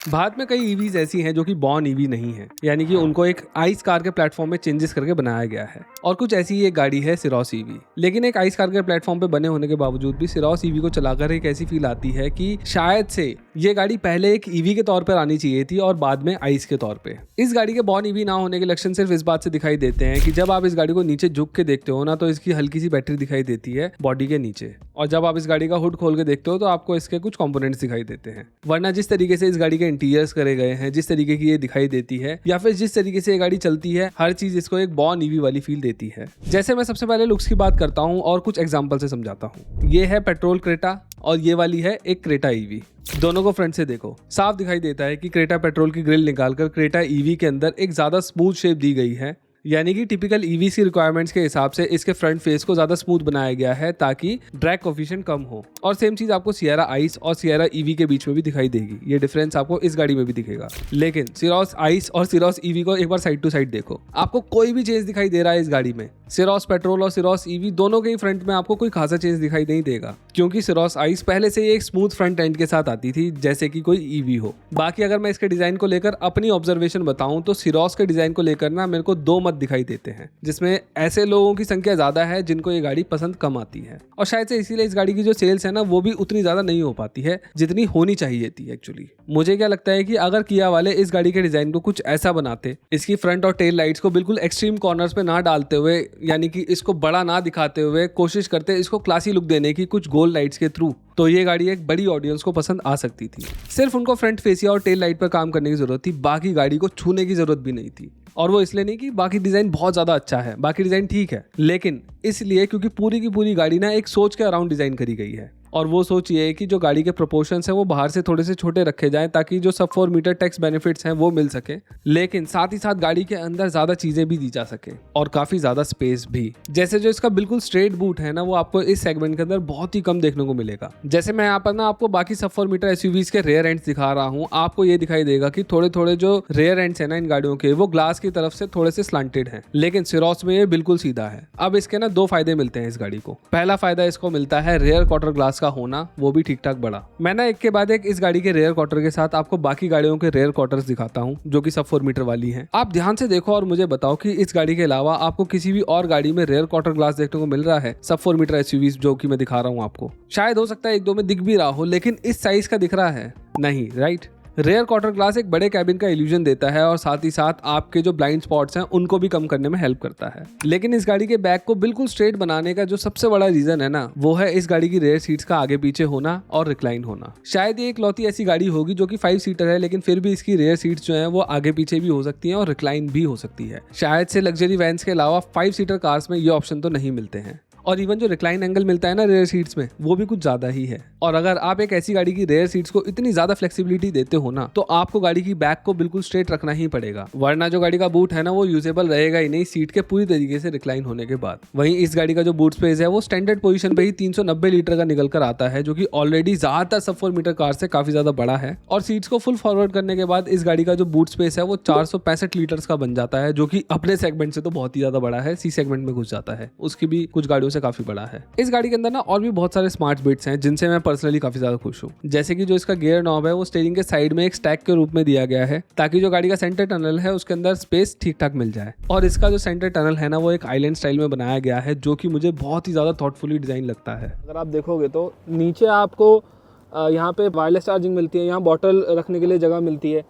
भारत में कई ईवीज ऐसी हैं जो कि बॉर्न ईवी नहीं है, यानी कि उनको एक आइस कार के प्लेटफॉर्म में चेंजेस करके बनाया गया है। और कुछ ऐसी ही एक गाड़ी है सिरोस ईवी। लेकिन एक आइस कार के प्लेटफॉर्म पे बने होने के बावजूद भी सिरोस ईवी को चलाकर एक ऐसी फील आती है कि शायद से ये गाड़ी पहले एक ईवी के तौर पर आनी चाहिए थी और बाद में आइस के तौर पे। इस गाड़ी के बॉर्न ईवी ना होने के लक्षण सिर्फ इस बात से दिखाई देते हैं कि जब आप इस गाड़ी को नीचे झुक के देखते हो ना, तो इसकी हल्की सी बैटरी दिखाई देती है बॉडी के नीचे, और जब आप इस गाड़ी का हुड खोल के देखते हो तो आपको इसके कुछ कंपोनेंट्स दिखाई देते हैं। वरना जिस तरीके से इस गाड़ी के इंटीरियर्स करे गए हैं, जिस तरीके की ये दिखाई देती है, या फिर जिस तरीके से ये गाड़ी चलती है, हर चीज इसको एक बॉर्न ईवी वाली फील देती है। जैसे मैं सबसे पहले लुक्स की बात करता हूँ और कुछ एग्जांपल से समझाता हूँ। ये है पेट्रोल क्रेटा और ये वाली है एक क्रेटा ईवी। दोनों को फ्रंट से देखो, साफ दिखाई देता है कि क्रेटा पेट्रोल की ग्रिल निकालकर क्रेटा ईवी के अंदर एक ज्यादा स्मूथ शेप दी गई है, यानी कि टिपिकल ईवी की रिक्वायरमेंट्स के हिसाब से इसके फ्रंट फेस को ज्यादा स्मूथ बनाया गया है ताकि ड्रैग कोफिशिएंट कम हो। और सेम चीज आपको सियरा आइस और सियरा ईवी के बीच में भी दिखाई देगी। ये डिफरेंस आपको इस गाड़ी में भी दिखेगा। लेकिन सिरोस आइस और सिरोस ईवी को एक बार साइड टू साइड देखो, आपको कोई भी चेंज दिखाई दे रहा है इस गाड़ी में। सिरोस पेट्रोल और सिरोस ईवी दोनों के ही फ्रंट में आपको कोई खासा चेंज दिखाई नहीं देगा, क्योंकि सिरोस आइस पहले से ही एक स्मूथ फ्रंट एंड के साथ आती थी जैसे कि कोई ईवी हो। बाकी अगर मैं इसके डिजाइन को लेकर अपनी ऑब्जर्वेशन बताऊं तो सिरोस के डिजाइन को लेकर ना मेरे को दो मत दिखाई देते हैं, जिसमें ऐसे लोगों की संख्या ज्यादा है जिनको ये गाड़ी पसंद कम आती है, और शायद से इसीलिए इस गाड़ी की जो सेल्स है ना वो भी उतनी ज्यादा नहीं हो पाती है जितनी होनी चाहिए थी एक्चुअली। मुझे क्या लगता है कि अगर किया वाले इस गाड़ी के डिजाइन को कुछ ऐसा बनाते, इसकी फ्रंट और टेल लाइट्स को बिल्कुल एक्सट्रीम कॉर्नर्स पे ना डालते हुए, यानी कि इसको बड़ा ना दिखाते हुए कोशिश करते इसको क्लासी लुक देने की कुछ गोल्ड लाइट्स के थ्रू, तो ये गाड़ी एक बड़ी ऑडियंस को पसंद आ सकती थी। सिर्फ उनको फ्रंट फेसिया और टेल लाइट पर काम करने की जरूरत थी, बाकी गाड़ी को छूने की जरूरत भी नहीं थी। और वो इसलिए नहीं कि बाकी डिजाइन बहुत ज्यादा अच्छा है, बाकी डिजाइन ठीक है, लेकिन इसलिए क्योंकि पूरी की पूरी गाड़ी ना एक सोच के अराउंड डिजाइन करी गई है। और वो सोच ये है कि जो गाड़ी के प्रोपोर्शंस हैं वो बाहर से थोड़े से छोटे रखे जाएं ताकि जो सब 4 मीटर टैक्स बेनिफिट्स हैं वो मिल सके, लेकिन साथ ही साथ गाड़ी के अंदर ज्यादा चीजें भी दी जा सके और काफी ज्यादा स्पेस भी। जैसे जो इसका बिल्कुल स्ट्रेट बूट है ना, वो आपको इस सेगमेंट के अंदर बहुत ही कम देखने को मिलेगा। जैसे मैं यहाँ पर ना आपको बाकी सब 4 मीटर एसयूवीज के रेयर एंड्स दिखा रहा हूँ, आपको ये दिखाई देगा कि थोड़े थोड़े जो रेयर एंड्स है ना इन गाड़ियों के, वो ग्लास की तरफ से थोड़े से स्लांटेड है, लेकिन सिरोस में ये बिल्कुल सीधा है। अब इसके ना दो फायदे मिलते हैं इस गाड़ी को। पहला फायदा इसको मिलता है रेयर क्वार्टर ग्लास का होना, वो भी ठीक ठाक बड़ा। मैं ना एक के बाद एक इस गाड़ी के रेयर क्वार्टर के साथ आपको बाकी गाड़ियों के रेयर क्वार्टर्स दिखाता हूँ जो कि सब 4 मीटर वाली हैं। आप ध्यान से देखो और मुझे बताओ कि इस गाड़ी के अलावा आपको किसी भी और गाड़ी में रेयर क्वार्टर ग्लास देखने को मिल रहा है सब 4 मीटर एसयूवीज जो कि मैं दिखा रहा हूँ आपको। शायद हो सकता है एक दो में दिख भी रहा हो, लेकिन इस साइज का दिख रहा है नहीं, राइट। रेयर क्वार्टर ग्लास एक बड़े कैबिन का इल्यूजन देता है और साथ ही साथ आपके जो ब्लाइंड स्पॉट्स हैं उनको भी कम करने में हेल्प करता है। लेकिन इस गाड़ी के बैक को बिल्कुल स्ट्रेट बनाने का जो सबसे बड़ा रीजन है ना, वो है इस गाड़ी की रेयर सीट्स का आगे पीछे होना और रिक्लाइन होना। शायद ये इकलौती ऐसी गाड़ी होगी जो कि 5 सीटर है, लेकिन फिर भी इसकी रेयर सीट्स जो है वो आगे पीछे भी हो सकती हैं और रिक्लाइन भी हो सकती है। शायद से लग्जरी वैन्स के अलावा 5 सीटर कार्स में ये ऑप्शन तो नहीं मिलते हैं। और इवन जो रिक्लाइन एंगल मिलता है ना रेयर सीट्स में, वो भी कुछ ज्यादा ही है। और अगर आप एक ऐसी गाड़ी की रेयर सीट्स को इतनी ज्यादा फ्लेक्सिबिलिटी देते हो ना, तो आपको गाड़ी की बैक को बिल्कुल स्ट्रेट रखना ही पड़ेगा, वरना जो गाड़ी का बूट है ना वो यूजेबल रहेगा ही नहीं सीट के पूरी तरीके से रिक्लाइन होने के बाद। वहीं इस गाड़ी का जो बूट स्पेस है वो स्टैंडर्ड पोजीशन पे ही 390 लीटर का निकल कर आता है, जो कि ऑलरेडी ज्यादातर सब 4 मीटर कार से काफी ज्यादा बड़ा है। और सीट्स को फुल फॉरवर्ड करने के बाद इस गाड़ी का जो बूट स्पेस है वो 465 लीटर्स का बन जाता है, जो कि अपने सेगमेंट से तो बहुत ही ज्यादा बड़ा है। सी सेगमेंट में घुस जाता है, उसकी भी कुछ गाड़ियों से काफी बड़ा है। इस गाड़ी के अंदर ना और भी बहुत सारे स्मार्ट बिट्स हैं जिनसे मैं पर्सनली काफी ज्यादा खुश हूँ। जैसे कि जो इसका गियर नॉब है वो स्टीयरिंग के साइड में एक स्टैक के रूप में दिया गया है, ताकि जो गाड़ी का सेंटर टनल है उसके अंदर स्पेस ठीक ठाक मिल जाए। और इसका जो सेंटर टनल है ना वो एक आइलैंड स्टाइल में बनाया गया है, जो कि मुझे बहुत ही ज्यादा थॉटफुली डिजाइन लगता है। अगर आप देखोगे तो नीचे आपको यहाँ पे वायरलेस चार्जिंग मिलती है, यहाँ बॉटल रखने के लिए जगह मिलती है,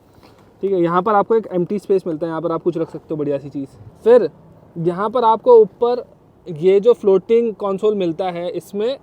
ठीक है। यहाँ पर आपको एक एम्प्टी स्पेस मिलता है, यहाँ पर आप कुछ रख सकते हो, बढ़िया सी चीज़। फिर यहाँ पर आपको ऊपर ये जो फ्लोटिंग कंसोल मिलता है, इसमें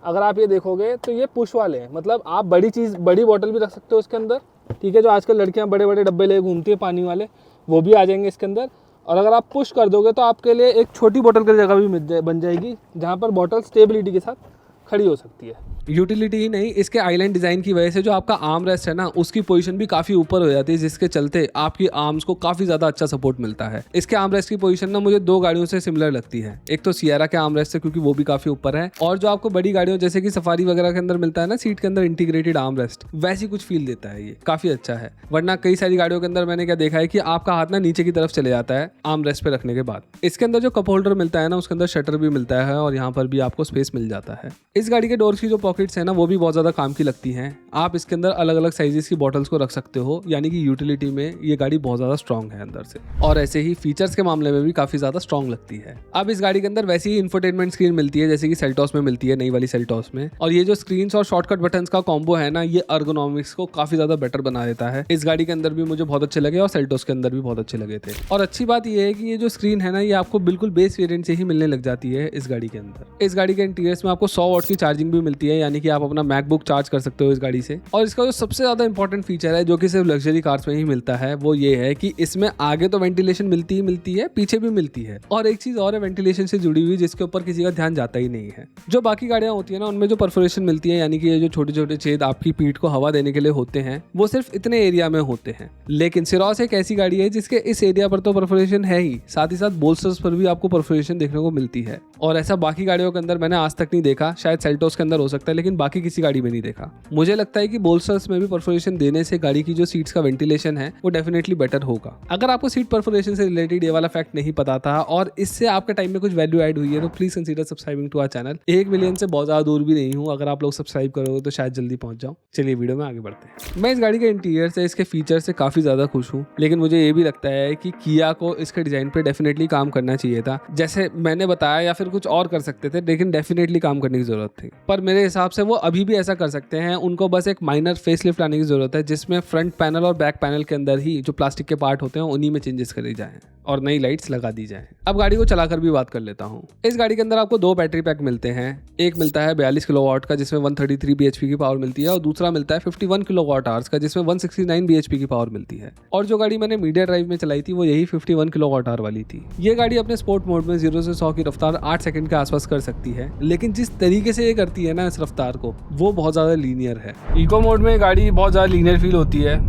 अगर आप ये देखोगे तो ये पुश वाले हैं, मतलब आप बड़ी चीज़, बड़ी बोतल भी रख सकते हो इसके अंदर, ठीक है। जो आजकल लड़कियां बड़े बड़े डब्बे ले घूमती है पानी वाले, वो भी आ जाएंगे इसके अंदर। और अगर आप पुश कर दोगे तो आपके लिए एक छोटी बोतल की जगह भी बन जाएगी, जहाँ पर बोतल स्टेबिलिटी के साथ खड़ी हो सकती है। यूटिलिटी ही नहीं, इसके आइलैंड डिजाइन की वजह से जो आपका आर्म रेस्ट है ना, उसकी पोजीशन भी काफी ऊपर हो जाती है, जिसके चलते आपकी आर्म्स को काफी ज्यादा अच्छा सपोर्ट मिलता है। इसके आर्म रेस्ट की पोजीशन ना मुझे दो गाड़ियों से सिमिलर लगती है। एक तो सियरा के आर्म रेस्ट से, क्योंकि वो भी काफी ऊपर है, और जो आपको बड़ी गाड़ियों जैसे कि सफारी वगैरह के अंदर मिलता है ना सीट के अंदर इंटीग्रेटेड आर्म रेस्ट, वैसी कुछ फील देता है। ये काफी अच्छा है। वरना कई सारी गाड़ियों के अंदर मैंने क्या देखा है कि आपका हाथ ना नीचे की तरफ चले जाता है आर्म रेस्ट पे रखने के बाद। इसके अंदर जो कप होल्डर मिलता है ना, उसके अंदर शटर भी मिलता है और यहाँ पर भी आपको स्पेस मिल जाता है। इस गाड़ी के डोर्स की जो पॉकेट्स है ना वो भी बहुत ज्यादा काम की लगती हैं। आप इसके अंदर अलग अलग साइजेस की बॉटल्स को रख सकते हो, यानी कि यूटिलिटी में ये गाड़ी बहुत ज्यादा स्ट्रॉन्ग है अंदर से। और ऐसे ही फीचर्स के मामले में भी काफी ज्यादा स्ट्रॉन्ग लगती है। अब इस गाड़ी के अंदर वैसी ही इंफोटेनमेंट स्क्रीन मिलती है जैसे कि सेल्टॉस में मिलती है, नई वाली सेल्टॉस में। और ये जो स्क्रीन्स और शॉर्टकट बटन्स का कॉम्बो है ना, ये अर्गोनॉमिक्स को काफी ज्यादा बेटर बना देता है। इस गाड़ी के अंदर भी मुझे बहुत अच्छे लगे और सेल्टॉस के अंदर भी बहुत अच्छे लगे थे। और अच्छी बात ये है कि ये जो स्क्रीन है ना, ये आपको बिल्कुल बेस वेरिएंट से ही मिलने लग जाती है इस गाड़ी के अंदर। इस गाड़ी के इंटीरियर्स में आपको 100 वॉट की चार्जिंग भी मिलती है, यानी कि आप अपना मैकबुक चार्ज कर सकते हो इस गाड़ी से। और इसका जो सबसे ज्यादा इंपॉर्टेंट फीचर है जो कि सिर्फ लग्जरी कार्स में ही मिलता है, वो ये है कि इसमें आगे तो वेंटिलेशन मिलती है, पीछे भी मिलती है। और एक चीज और है वेंटिलेशन से जुड़ी हुई, जिसके ऊपर किसी का ध्यान जाता ही नहीं है। जो बाकी गाड़ियां होती है ना, उनमें जो परफोरेशन मिलती है, यानी कि ये जो छोटे छोटे छेद आपकी पीठ को हवा देने के लिए होते हैं, वो सिर्फ इतने एरिया में होते हैं। लेकिन सिरोस एक ऐसी गाड़ी है जिसके इस एरिया पर तो परफोरेशन है ही, साथ ही साथ बोल्स्टर्स पर भी आपको परफोरेशन देखने को मिलती है। और ऐसा बाकी गाड़ियों के अंदर मैंने आज तक नहीं देखा, शायद सेल्टोस के अंदर हो सकता है, लेकिन बाकी किसी गाड़ी में नहीं देखा। मुझे लगता है कि बोल्स्टर्स में भी परफोरेशन देने से गाड़ी की जो सीट्स का वेंटिलेशन है वो डेफिनेटली बेटर होगा। अगर आपको सीट परफोरेशन से रिलेटेड ये वाला फैक्ट नहीं पता था और इससे आपके टाइम में कुछ वैल्यू ऐड हुई है, तो please consider subscribing to our channel. 1 million से बहुत ज्यादा दूर भी नहीं हूँ, अगर आप लोग सब्सक्राइब करोगे तो शायद जल्दी पहुंच जाओ। चलिए वीडियो में आगे बढ़ते हैं। मैं इस गाड़ी के इंटीरियर से, इसके फीचर से काफी ज्यादा खुश हूँ, लेकिन मुझे ये भी लगता है कि किया को इसके डिजाइन पे डेफिनेटली काम करना चाहिए था। जैसे मैंने बताया, या फिर कुछ और कर सकते थे, लेकिन डेफिनेटली काम करने की जरूरत थी। पर मेरे हिसाब से वो अभी भी ऐसा कर सकते हैं। उनको बस एक माइनर फेसलिफ्ट लाने की जरूरत है, जिसमें फ्रंट पैनल और बैक पैनल के अंदर ही जो प्लास्टिक के पार्ट होते हैं उन्हीं में चेंजेस करे जाएं और नई लाइट्स लगा दी जाएं। अब गाड़ी को चलाकर भी बात कर लेता हूँ। इस गाड़ी के अंदर आपको 2 बैटरी पैक मिलते हैं। एक मिलता है 42 किलोवाट का, जिसमें 133 bhp की पावर मिलती है, और दूसरा मिलता है 51 किलोवाट आवर्स का, जिसमें 169 bhp की पावर मिलती है। और जो गाड़ी मैंने मीडिया ड्राइव में चलाई थी वो यही 51 किलोवाट आवर वाली थी। ये गाड़ी अपने स्पोर्ट मोड में 0 से 100 की रफ्तार 8 सेकंड के आसपास कर सकती है, लेकिन जिस तरीके से ये करती है ना इस रफ्तार को, वो बहुत ज्यादा लीनियर है। इको मोड में गाड़ी बहुत ज्यादा लीनियर फील होती है।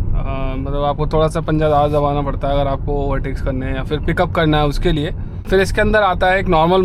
मतलब आपको थोड़ा सा पंजा ज़्यादा दबाना पड़ता है अगर आपको ओवरटेक्स करने हैं या फिर पिकअप करना है उसके लिए। फिर इसके अंदर आता है एक नॉर्मल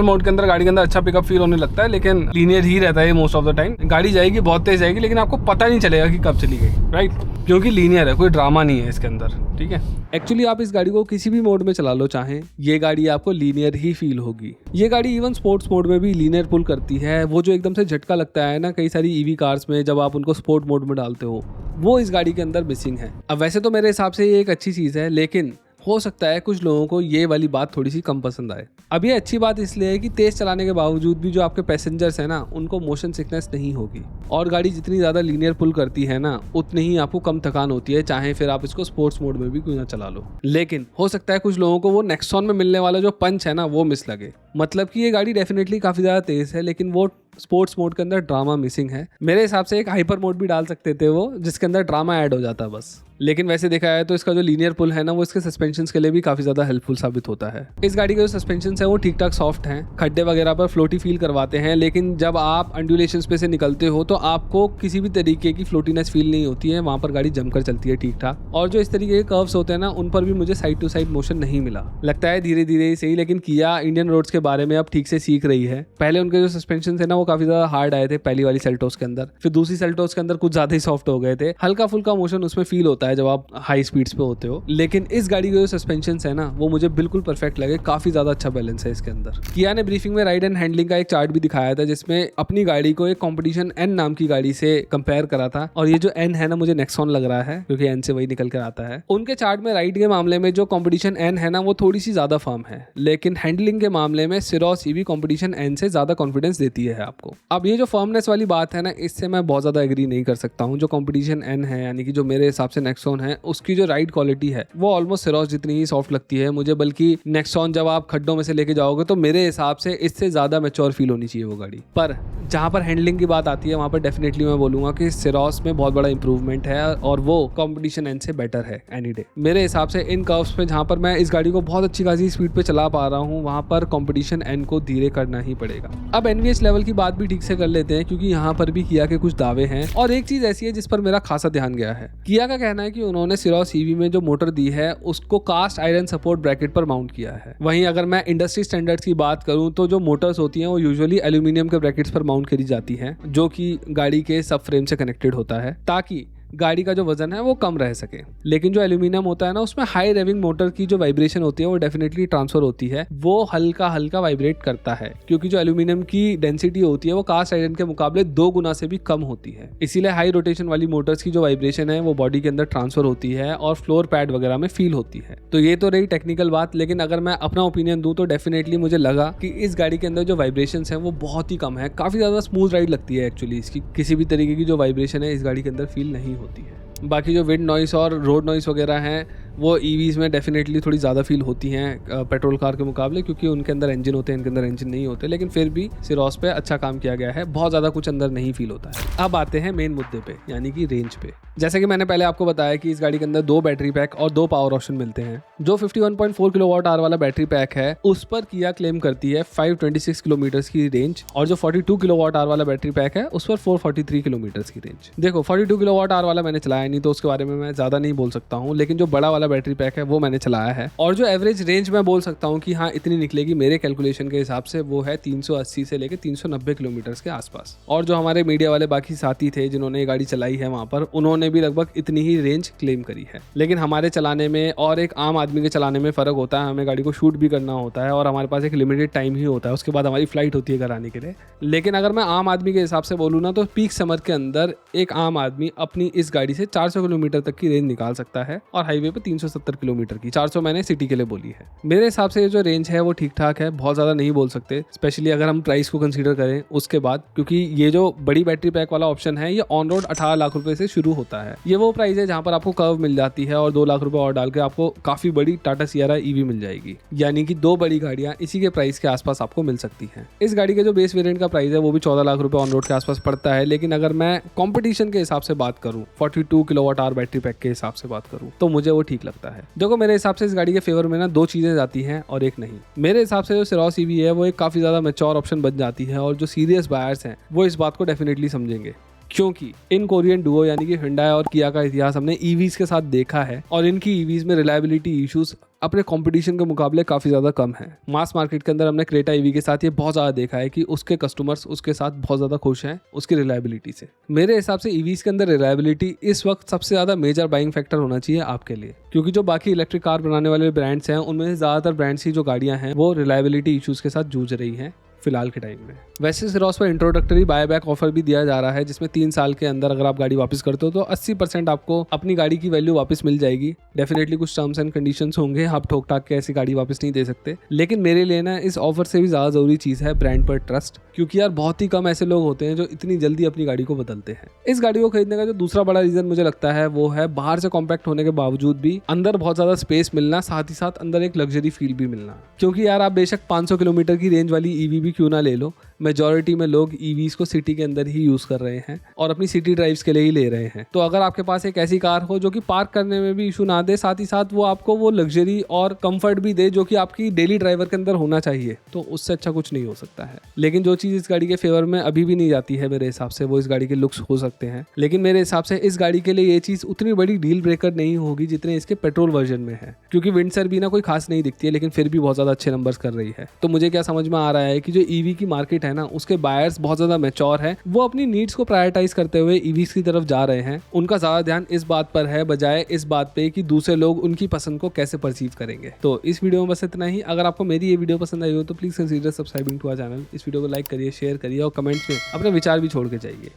मोड के अंदर गाड़ी के अंदर अच्छा पिकअप फील होने लगता है, लेकिन लीनियर ही रहता है मोस्ट ऑफ द टाइम। गाड़ी जाएगी बहुत तेज जाएगी, लेकिन आपको पता नहीं चलेगा कि कब चली गई, राइट, क्योंकि लीनियर है, कोई ड्रामा नहीं है इसके अंदर। ठीक है, एक्चुअली आप इस गाड़ी को किसी भी मोड में चला लो चाहें, ये गाड़ी आपको लीनियर ही फील होगी। ये गाड़ी इवन स्पोर्ट्स मोड में भी लीनियर पुल करती है। वो जो एकदम से झटका लगता है ना कई सारी ईवी कार्स में जब आप उनको स्पोर्ट मोड में डालते हो, वो इस गाड़ी के अंदर मिसिंग है। अब वैसे तो मेरे हिसाब से ये एक अच्छी चीज़ है, लेकिन हो सकता है कुछ लोगों को ये वाली बात थोड़ी सी कम पसंद आए। अब ये अच्छी बात इसलिए है कि तेज चलाने के बावजूद भी जो आपके पैसेंजर्स हैं ना, उनको मोशन सिकनेस नहीं होगी। और गाड़ी जितनी ज़्यादा लीनियर पुल करती है ना, उतनी ही आपको कम थकान होती है, चाहे फिर आप इसको स्पोर्ट्स मोड में भी क्यों ना चला लो। लेकिन हो सकता है कुछ लोगों को वो नेक्सॉन में मिलने वाला जो पंच है ना, वो मिस लगे। मतलब कि ये गाड़ी डेफिनेटली काफ़ी ज़्यादा तेज़ है, लेकिन वो स्पोर्ट्स मोड के अंदर ड्रामा मिसिंग है। मेरे हिसाब से एक हाइपर मोड भी डाल सकते थे वो, जिसके अंदर ड्रामा ऐड हो जाता बस। लेकिन वैसे देखा जाए तो इसका जो लीनियर पुल है ना, वो इसके सस्पेंशन के लिए भी काफी ज्यादा हेल्पफुल साबित होता है। इस गाड़ी के जो सस्पेंशन है वो ठीक ठाक सॉफ्ट हैं, खड्डे वगैरह पर फ्लोटी फील करवाते हैं, लेकिन जब आप अंडुलेशंस पे से निकलते हो तो आपको किसी भी तरीके की फ्लोटीनेस फील नहीं होती है। वहां पर गाड़ी जमकर चलती है ठीक ठाक। और जो इस तरीके के कर्व्स होते हैं ना, उन पर भी मुझे साइड टू साइड मोशन नहीं मिला। लगता है धीरे धीरे ही सही, लेकिन किया इंडियन रोड्स के बारे में अब ठीक से सीख रही है। पहले उनके जो सस्पेंशन है ना, वो काफी ज्यादा हार्ड आए थे पहली वाली सेल्टोस के अंदर, फिर दूसरी सेल्टोस के अंदर कुछ ज्यादा ही सॉफ्ट हो गए थे। हल्का फुल्का मोशन उसमें फील होता है जब आप हाई स्पीड्स पे होते हो, लेकिन इस गाड़ी के जो सस्पेंशन है ना, वो मुझे बिल्कुल परफेक्ट लगे। काफी ज्यादा अच्छा बैलेंस है इसके अंदर। किया ने ब्रीफिंग में राइड एंड हैंडलिंग का एक चार्ट भी दिखाया था, जिसमें अपनी गाड़ी को एक कॉम्पिटिशन एन नाम की गाड़ी से कंपेयर करा था। और ये जो एन है ना, मुझे नेक्सॉन लग रहा है, क्योंकि एन से वही निकल कर आता है। उनके चार्ट में राइड के मामले में जो कॉम्पिटिशन एन है ना, वो थोड़ी सी ज्यादा फर्म है, लेकिन हैंडलिंग के मामले में सिरोस ईवी कॉम्पिटिशन एन से ज्यादा कॉन्फिडेंस देती है आपको। अब ये जो फर्मनेस वाली बात है ना, इससे मैं बहुत ज्यादा एग्री नहीं कर सकता हूँ। जो कॉम्पिटिशन एन है, यानी कि जो मेरे हिसाब से नेक्सॉन है, उसकी जो राइड क्वालिटी है वो ऑलमोस्ट सिरोस जितनी ही सॉफ्ट लगती है मुझे। बल्कि नेक्सॉन जब आप खड्डों में से लेके जाओगे तो मेरे हिसाब से इससे ज्यादा मैच्योर फील होनी चाहिए वो गाड़ी। पर जहाँ पर हैंडलिंग की बात आती है, वहाँ पर डेफिनेटली मैं बोलूंगा कि सिरोस में बहुत बड़ा इंप्रूवमेंट है, और वो कॉम्पिटिशन एन से बेटर है एनी डे मेरे हिसाब से। इन कर्व्स पे जहाँ पर मैं इस गाड़ी को बहुत अच्छी खासी स्पीड पे चला पा रहा हूँ, वहाँ पर कॉम्पिटिशन एन को धीरे करना ही पड़ेगा। अब एनवीएच लेवल की बात भी ठीक से कर लेते हैं, क्योंकि यहाँ पर भी किया के कुछ दावे हैं। और एक चीज ऐसी है जिस पर मेरा खासा ध्यान गया है। किया का कहना है कि उन्होंने सिरोस ईवी में जो मोटर दी है उसको कास्ट आयरन सपोर्ट ब्रैकेट पर माउंट किया है। वहीं अगर मैं इंडस्ट्री स्टैंडर्ड्स की बात करूं तो जो मोटर्स होती हैं वो यूजुअली एल्यूमिनियम के ब्रैकेट्स पर माउंट करी जाती हैं, जो कि गाड़ी के सब फ्रेम से कनेक्टेड होता है, ताकि गाड़ी का जो वजन है वो कम रह सके। लेकिन जो एल्यूमिनियम होता है ना, उसमें हाई रेविंग मोटर की जो वाइब्रेशन होती है वो डेफिनेटली ट्रांसफर होती है, वो हल्का हल्का वाइब्रेट करता है, क्योंकि जो एल्यूमिनियम की डेंसिटी होती है वो कास्ट आयरन के मुकाबले 2 गुना से भी कम होती है। इसीलिए हाई रोटेशन वाली मोटर्स की जो वाइब्रेशन है वो बॉडी के अंदर ट्रांसफर होती है और फ्लोर पैड वगैरह में फील होती है। तो ये तो रही टेक्निकल बात, लेकिन अगर मैं अपना ओपिनियन दूं तो डेफिनेटली मुझे लगा कि इस गाड़ी के अंदर जो वाइब्रेशंस हैं वो बहुत ही कम है, काफी ज्यादा स्मूथ राइड लगती है एक्चुअली। इसकी किसी भी तरीके की जो वाइब्रेशन है इस गाड़ी के अंदर फील नहीं होती है। बाकी जो विंड नॉइस और रोड नॉइस वगैरह हैं वो ईवीज़ में डेफिनेटली थोड़ी ज़्यादा फील होती हैं पेट्रोल कार के मुकाबले, क्योंकि उनके अंदर इंजन होते हैं, इनके अंदर इंजन नहीं होते। लेकिन फिर भी सिरोस पे अच्छा काम किया गया है, बहुत ज़्यादा कुछ अंदर नहीं फील होता है। अब आते हैं मेन मुद्दे पे, यानी कि रेंज पे। जैसे कि मैंने पहले आपको बताया कि इस गाड़ी के अंदर 2 बैटरी पैक और 2 पावर ऑप्शन मिलते हैं। जो 51.4 किलोवाट आवर वाला बैटरी पैक है उस पर किया क्लेम करती है 526 किलोमीटर की रेंज, और जो 42 किलोवाट आवर वाला बैटरी पैक है उस पर 443 किलोमीटर की रेंज। देखो 42 किलोवाट आवर वाला मैंने चलाया नहीं, तो उसके बारे में मैं ज़्यादा नहीं बोल सकता हूँ, लेकिन जो बड़ा वाला बैटरी पैक है वो मैंने चलाया है, और जो एवरेज रेंज मैं बोल सकता हूँ कि हाँ इतनी निकलेगी मेरे कैलकुलेशन के हिसाब से, वो है 380 से लेकर 390 किलोमीटर के आसपास। और जो हमारे मीडिया वाले बाकी साथी थे जिन्होंने ये गाड़ी चलाई है वहाँ पर, उन्होंने भी लगभग इतनी ही रेंज क्लेम करी है। लेकिन हमारे चलाने में और एक आम आदमी के चलाने में फ़र्क होता है। हमें गाड़ी को शूट भी करना होता है और हमारे पास एक लिमिटेड टाइम ही होता है, उसके बाद हमारी फ्लाइट होती है घर आने के लिए। लेकिन अगर मैं आम आदमी के हिसाब से बोलूँ ना, तो पीक समर के अंदर एक आम आदमी अपनी इस गाड़ी से 400 किलोमीटर तक की रेंज निकाल सकता है, और हाईवे पे 370 किलोमीटर की। 400 मैंने सिटी के लिए बोली है। मेरे हिसाब से ये जो रेंज है वो ठीक ठाक है, बहुत ज़्यादा नहीं बोल सकते, स्पेशली अगर हम प्राइस को कंसीडर करें उसके बाद, क्योंकि ये जो बड़ी बैटरी पैक वाला ऑप्शन है ये ऑन रोड 18 लाख रुपए से शुरू होता है। ये वो प्राइस है जहाँ पर आपको कर्व मिल जाती है और 2 लाख रुपए और डाल के आपको काफ़ी बड़ी टाटा सियारा ईवी मिल जाएगी, यानी कि 2 बड़ी गाड़ियाँ इसी के प्राइस के आसपास आपको मिल सकती हैं। इस गाड़ी के जो बेस वेरिएंट का प्राइस है वो भी 14 लाख रुपए ऑन रोड के आसपास पड़ता है, लेकिन अगर मैं कंपटीशन के हिसाब से बात करूँ, 42 किलोवाट आवर बैटरी पैक के हिसाब से बात करूँ, तो मुझे वो ठीक लगता है। देखो मेरे हिसाब से इस गाड़ी के फेवर में ना 2 चीजें जाती हैं और एक नहीं। मेरे हिसाब से जो सिरोस ईवी है वो एक काफी ज्यादा मैच्योर ऑप्शन बन जाती है, और जो सीरियस बायर्स हैं वो इस बात को डेफिनेटली समझेंगे, क्योंकि इन कोरियन डुओ यानी कि Hyundai और Kia का इतिहास हमने ईवीज के साथ देखा है, और इनकी ईवीज में रिलायबिलिटी इश्यूज अपने कंपटीशन के मुकाबले काफ़ी ज़्यादा कम है। मास मार्केट के अंदर हमने क्रेटा ईवी के साथ ये बहुत ज़्यादा देखा है कि उसके कस्टमर्स उसके साथ बहुत ज़्यादा खुश हैं उसकी रिलायबिलिटी से। मेरे हिसाब से ईवीज के अंदर रिलायबिलिटी इस वक्त सबसे ज़्यादा मेजर बाइंग फैक्टर होना चाहिए आपके लिए, क्योंकि जो बाकी इलेक्ट्रिक कार बनाने वाले ब्रांड्स हैं उनमें से ज़्यादातर ब्रांड्स की जो गाड़ियाँ हैं वो रिलायबिलिटी इशूज़ के साथ जूझ रही हैं फिलहाल के टाइम में। वैसे सिरोस पर इंट्रोडक्टरी बायबैक ऑफर भी दिया जा रहा है, जिसमें 3 साल के अंदर अगर आप गाड़ी वापस करते हो तो 80% आपको अपनी गाड़ी की वैल्यू वापस मिल जाएगी। डेफिनेटली कुछ टर्म्स एंड कंडीशंस होंगे, आप ठोक ठाक के ऐसी गाड़ी वापस नहीं दे सकते, लेकिन मेरे लिए ना इस ऑफर से भी ज़्यादा ज़रूरी चीज़ है ब्रांड पर ट्रस्ट, क्योंकि यार बहुत ही कम ऐसे लोग होते हैं जो इतनी जल्दी अपनी गाड़ी को बदलते हैं। इस गाड़ी को खरीदने का जो दूसरा बड़ा रीज़न मुझे लगता है वो है बाहर से कॉम्पैक्ट होने के बावजूद भी अंदर बहुत ज़्यादा स्पेस मिलना, साथ ही साथ अंदर एक लग्जरी फील भी मिलना। क्योंकि यार आप बेशक 500 किलोमीटर की रेंज वाली ईवी भी क्यों ना ले लो, मेजॉरिटी में लोग ईवीज को सिटी के अंदर ही यूज़ कर रहे हैं और अपनी सिटी ड्राइव्स के लिए ही ले रहे हैं। तो अगर आपके पास एक ऐसी कार हो जो कि पार्क करने में भी इशू ना दे, साथ ही साथ वो आपको वो लग्जरी और कंफर्ट भी दे जो कि आपकी डेली ड्राइवर के अंदर होना चाहिए, तो उससे अच्छा कुछ नहीं हो सकता है। लेकिन जो चीज़ इस गाड़ी के फेवर में अभी भी नहीं जाती है मेरे हिसाब से, वो इस गाड़ी के लुक्स हो सकते हैं, लेकिन मेरे हिसाब से इस गाड़ी के लिए ये चीज़ उतनी बड़ी डील ब्रेकर नहीं होगी जितने इसके पेट्रोल वर्जन में है, क्योंकि विंडसर भी ना कोई खास नहीं दिखती है, लेकिन फिर भी बहुत ज़्यादा अच्छे नंबर्स कर रही है। तो मुझे क्या समझ में आ रहा है कि जो ईवी की मार्केट है ना, उसके बायर्स बहुत ज़्यादा मैच्योर है, वो अपनी नीड्स को प्रायोरिटाइज करते हुए ईवीज की तरफ जा रहे हैं। उनका ज़्यादा ध्यान इस बात पर है बजाय इस बात पे कि दूसरे लोग उनकी पसंद को कैसे परसीव करेंगे। तो इस वीडियो में बस इतना ही। अगर आपको मेरी ये वीडियो पसंद आई हो तो please consider subscribing to our channel. इस वीडियो को लाइक करिए, शेयर करिए और कमेंट्स में अपने विचार भी छोड़ के जाइए।